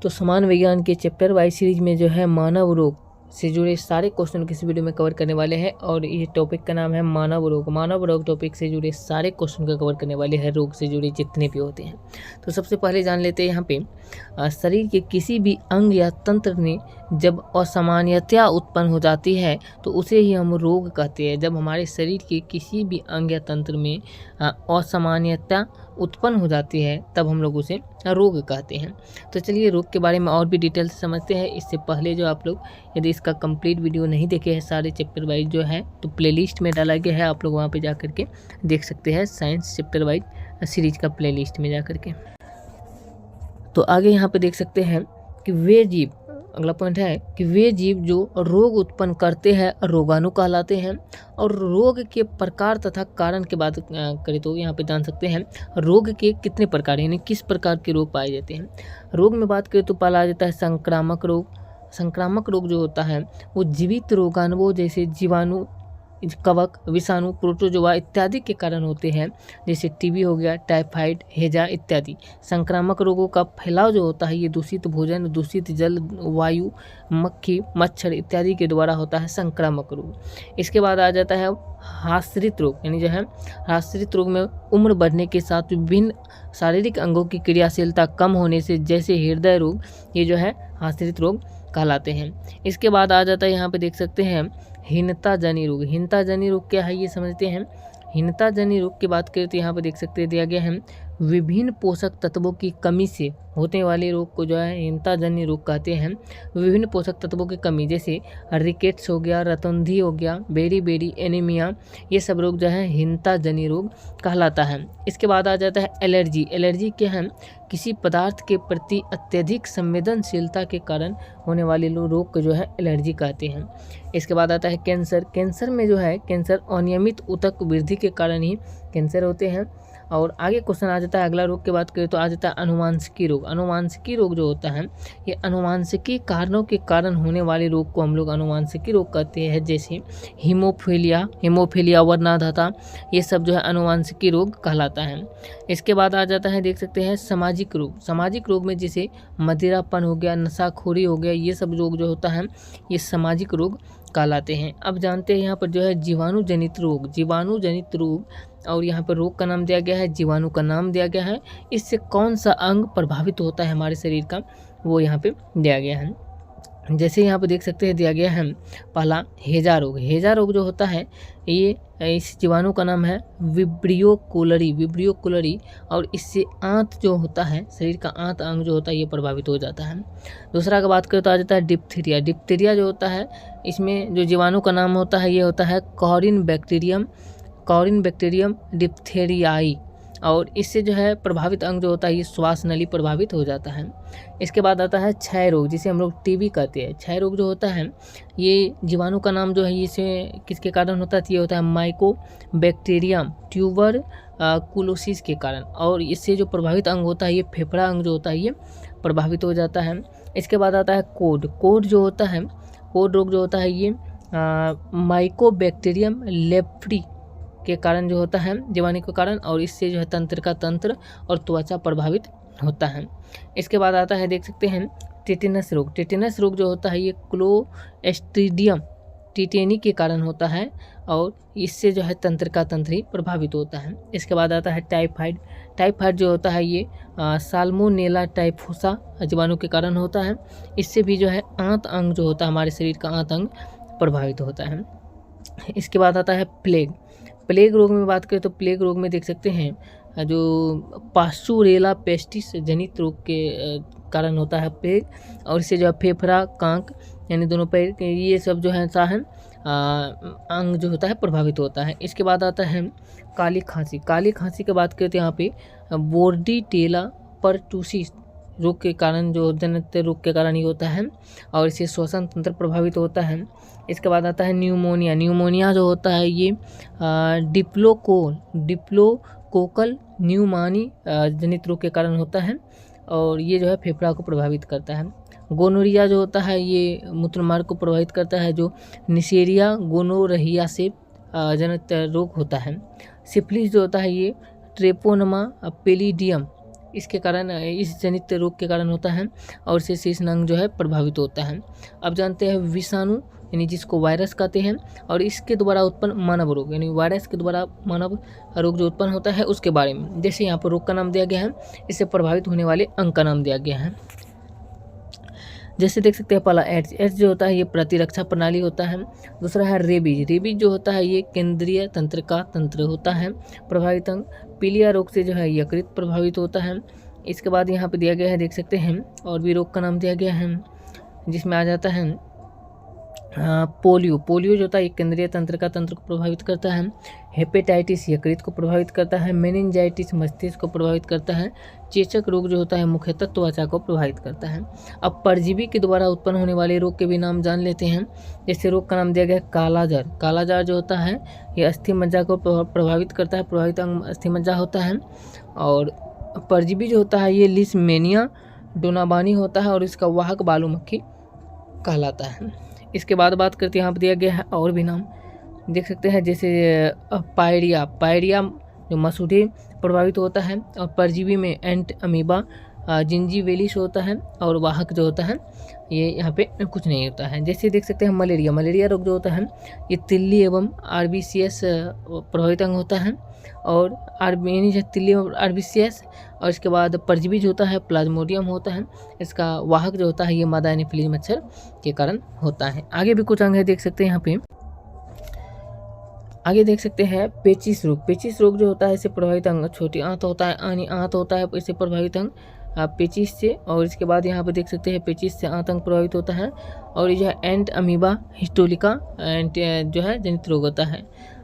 तो समान विज्ञान के चैप्टर वाइज सीरीज में जो है मानव रोग से जुड़े सारे क्वेश्चन किसी वीडियो में कवर करने वाले हैं। और ये टॉपिक का नाम है मानव रोग। मानव रोग टॉपिक से जुड़े सारे क्वेश्चन का कवर करने वाले हैं, रोग से जुड़े जितने भी होते हैं। तो सबसे पहले जान लेते हैं यहाँ पे शरीर के किसी भी अंग या तंत्र में जब असामान्यता उत्पन्न हो जाती है तो उसे ही हम रोग कहते हैं। जब हमारे शरीर के किसी भी अंग या तंत्र में असामान्यता उत्पन्न हो जाती है तब हम लोग उसे रोग कहते हैं। तो चलिए रोग के बारे में और भी डिटेल से समझते हैं। इससे पहले जो आप लोग यदि इसका कंप्लीट वीडियो नहीं देखे हैं सारे चैप्टर वाइज जो है तो प्लेलिस्ट में डाला गया है, आप लोग वहाँ पे जा कर के देख सकते हैं, साइंस चैप्टर वाइज सीरीज का प्लेलिस्ट में जा कर के। तो आगे यहाँ पे देख सकते हैं कि वे जीव, अगला पॉइंट है कि वे जीव जो रोग उत्पन्न करते हैं रोगाणु कहलाते हैं। और रोग के प्रकार तथा कारण की बात करें तो यहाँ पे जान सकते हैं रोग के कितने प्रकार यानी किस प्रकार के रोग पाए जाते हैं। रोग में बात करें तो पाला जाता है संक्रामक रोग। संक्रामक रोग जो होता है वो जीवित रोगाणुओं जैसे जीवाणु, कवक, विषाणु, प्रोटोजोआ इत्यादि के कारण होते हैं, जैसे टीबी हो गया, टाइफाइड, हैजा इत्यादि। संक्रामक रोगों का फैलाव जो होता है ये दूषित भोजन, दूषित जल, वायु, मक्खी, मच्छर इत्यादि के द्वारा होता है संक्रामक रोग। इसके बाद आ जाता है आश्रित रोग, यानी जो है आश्रित रोग में उम्र बढ़ने के साथ विभिन्न शारीरिक अंगों की क्रियाशीलता कम होने से, जैसे हृदय रोग, ये जो है आश्रित रोग कहलाते हैं। इसके बाद आ जाता है यहाँ पे देख सकते हैं हीनता जनी रोग। हीनता जनी रोग क्या है ये समझते हैं। हीनता जनी रोग की बात करें तो यहाँ पे देख सकते हैं दिया गया है विभिन्न पोषक तत्वों की कमी से होने वाले रोग को जो है हीनता जनी रोग कहते हैं। विभिन्न पोषक तत्वों की कमी जैसे रिकेट्स हो गया, रतौंधी हो गया, बेरी एनीमिया, ये सब रोग जो है हीनता जनी रोग कहलाता है। इसके बाद आ जाता है एलर्जी। एलर्जी क्या है, किसी पदार्थ के प्रति अत्यधिक संवेदनशीलता के कारण होने वाले रोग को जो है एलर्जी कहते हैं। इसके बाद आता है कैंसर। कैंसर में जो है कैंसर अनियमित ऊतक वृद्धि के कारण ही कैंसर होते हैं। और आगे क्वेश्चन आ जाता है अगला रोग की बात करें तो आ जाता है अनुवांशिकी रोग। अनुवांशिकी रोग जो होता है ये अनुवांशिकी कारणों के कारण होने वाले रोग को हम लोग अनुवांशिकी रोग कहते हैं, जैसे हीमोफीलिया वर्णाधाता, ये सब जो है अनुवांशिकी रोग कहलाता है। इसके बाद आ जाता है देख सकते हैं सामाजिक रोग। सामाजिक रोग में जैसे मदिरापन हो गया, नशाखोरी हो गया, ये सब रोग जो होता है ये सामाजिक रोग कहलाते हैं। अब जानते हैं यहाँ पर जो है जीवाणु जनित रोग। जीवाणु जनित रोग, और यहाँ पर रोग का नाम दिया गया है, जीवाणु का नाम दिया गया है, इससे कौन सा अंग प्रभावित होता है हमारे शरीर का वो यहाँ पे दिया गया है। जैसे यहाँ पे देख सकते हैं दिया गया है पहला हैजा रोग। हैजा रोग जो होता है ये इस जीवाणु का नाम है विब्रियो कोलरी, और इससे आंत जो होता है, शरीर का आंत अंग जो होता है ये प्रभावित हो जाता है। दूसरा का बात करें तो आ जाता है डिप्थीरिया। डिप्थीरिया जो होता है इसमें जो जीवाणु का नाम होता है ये होता है कॉरिन बैक्टीरियम डिप्थेरियाई, और इससे जो है प्रभावित अंग जो होता है ये श्वास नली प्रभावित हो जाता है। इसके बाद आता है क्षय रोग, जिसे हम लोग टीबी कहते हैं। क्षय रोग जो होता है ये जीवाणु का नाम जो है इसे किसके कारण होता है, ये होता है माइकोबैक्टीरियम ट्यूबर कुलोसिस के कारण, और इससे जो प्रभावित अंग होता है ये फेफड़ा अंग जो होता है ये प्रभावित हो जाता है। इसके बाद आता है कोड जो होता है, कोड रोग जो होता है ये माइकोबैक्टीरियम लेप्री के कारण जो होता है जीवाणु के कारण, और इससे जो है तंत्र और त्वचा प्रभावित होता है। इसके बाद आता है देख सकते हैं टेटेनस रोग। टेटेनस रोग जो होता है ये क्लोस्ट्रीडियम टिटेनी के कारण होता है, और इससे जो है तंत्र ही प्रभावित होता है। इसके बाद आता है टाइफाइड जो होता है ये साल्मोनेला टाइफोसा जीवाणु के कारण होता है, इससे भी जो है आंत अंग जो होता है हमारे शरीर का आंत अंग प्रभावित होता है। इसके बाद आता है प्लेग रोग में बात करें तो प्लेग रोग में देख सकते हैं जो पास्चुरेला पेस्टिस जनित रोग के कारण होता है प्लेग, और इससे जो है फेफड़ा, कांक यानी दोनों पैर ये सब जो है अंग जो होता है प्रभावित होता है। इसके बाद आता है काली खांसी की बात करें तो यहाँ पे बोर्डीटेला परटूसिस रोग के कारण जो जनित रोग के कारण ही होता है, और इससे श्वसन तंत्र प्रभावित होता है। इसके बाद आता है न्यूमोनिया जो होता है ये डिप्लोकोकल न्यूमानी जनित रोग के कारण होता है, और ये जो है फेफड़ा को प्रभावित करता है। गोनोरिया जो होता है ये मूत्रमार्ग को प्रभावित करता है, जो निसेरिया गोनोरहिया से जनित रोग होता है। सिफिलिस जो होता है ये ट्रेपोनमा पेलिडियम इसके कारण इस जनित रोग के कारण होता है और इससे शेषन अंग जो है प्रभावित होता है। अब जानते हैं विषाणु यानी जिसको वायरस कहते हैं और इसके द्वारा उत्पन्न मानव रोग यानी वायरस के द्वारा मानव रोग जो उत्पन्न होता है उसके बारे में। जैसे यहाँ पर रोग का नाम दिया गया है, इससे प्रभावित होने वाले अंग का नाम दिया गया है। जैसे देख सकते हैं पहला एड्स, एड्स जो होता है ये प्रतिरक्षा प्रणाली होता है। दूसरा है रेबीज, रेबीज जो होता है ये केंद्रीय तंत्र का तंत्र होता है प्रभावित अंग। पीलिया रोग से जो है यकृत प्रभावित होता है। इसके बाद यहाँ पे दिया गया है देख सकते हैं और भी रोग का नाम दिया गया है जिसमें आ जाता है पोलियो, पोलियो जो होता है केंद्रीय तंत्र का तंत्र को प्रभावित करता है। हेपेटाइटिस यकृत को प्रभावित करता है। मेनिंजाइटिस मस्तिष्क को प्रभावित करता है। चेचक रोग जो होता है मुख्यतः त्वचा को प्रभावित करता है। अब परजीवी के द्वारा उत्पन्न होने वाले रोग के भी नाम जान लेते हैं। जैसे रोग का नाम दिया गया है कालाजार, कालाजार जो होता है ये अस्थि मज्जा को प्रभावित करता है, प्रभावित अंग अस्थि मज्जा होता है। और परजीवी जो होता है ये लिस्मेनिया डोनाबानी होता है और इसका वाहक बालू मक्खी कहलाता है। इसके बाद बात करते हैं यहाँ पर दिया गया है और भी नाम देख सकते हैं जैसे पायरिया, पायरिया जो मसूड़े प्रभावित होता है और परजीवी में एंट अमीबा जिंजीवेलिस होता है और वाहक जो होता है ये यहाँ पे कुछ नहीं होता है। जैसे देख सकते हैं मलेरिया, मलेरिया रोग जो होता है ये तिल्ली एवं आरबीसीएस प्रभावित अंग होता है और तिल्ली एवं आरबीसीएस। और इसके बाद परजीवी जो होता है प्लाज्मोडियम होता है, इसका वाहक जो होता है ये मादा एनोफिलीज मच्छर के कारण होता है। आगे भी कुछ अंग है देख सकते हैं यहाँ पे। आगे देख सकते हैं पेचिस रोग, पेचिस रोग जो होता है इससे प्रभावित अंग छोटी आंत होता है, आनी आंत होता है, इससे प्रभावित अंग पेचिस से। और इसके बाद यहाँ पे देख सकते हैं पेचिस से आंत अंग प्रभावित होता है और ये जो है एंट अमीबा हिस्टोलिका एंट जो है जनित रोग होता है।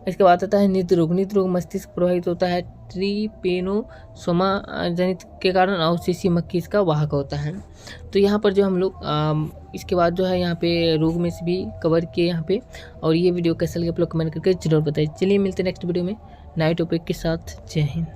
इसके बाद आता है निद्र रोग, निद्र रोग मस्तिष्क प्रभावित होता है ट्रिपेनोसोमा जनित के कारण और सीसी मक्खी इसका वाहक होता है। तो यहाँ पर जो हम लोग इसके बाद जो है यहाँ पे रोग में से भी कवर किए यहाँ पे। और ये वीडियो कैसा लगे आप लोग कमेंट करके जरूर बताइए। चलिए मिलते हैं नेक्स्ट वीडियो में नए टॉपिक के साथ। जय हिंद।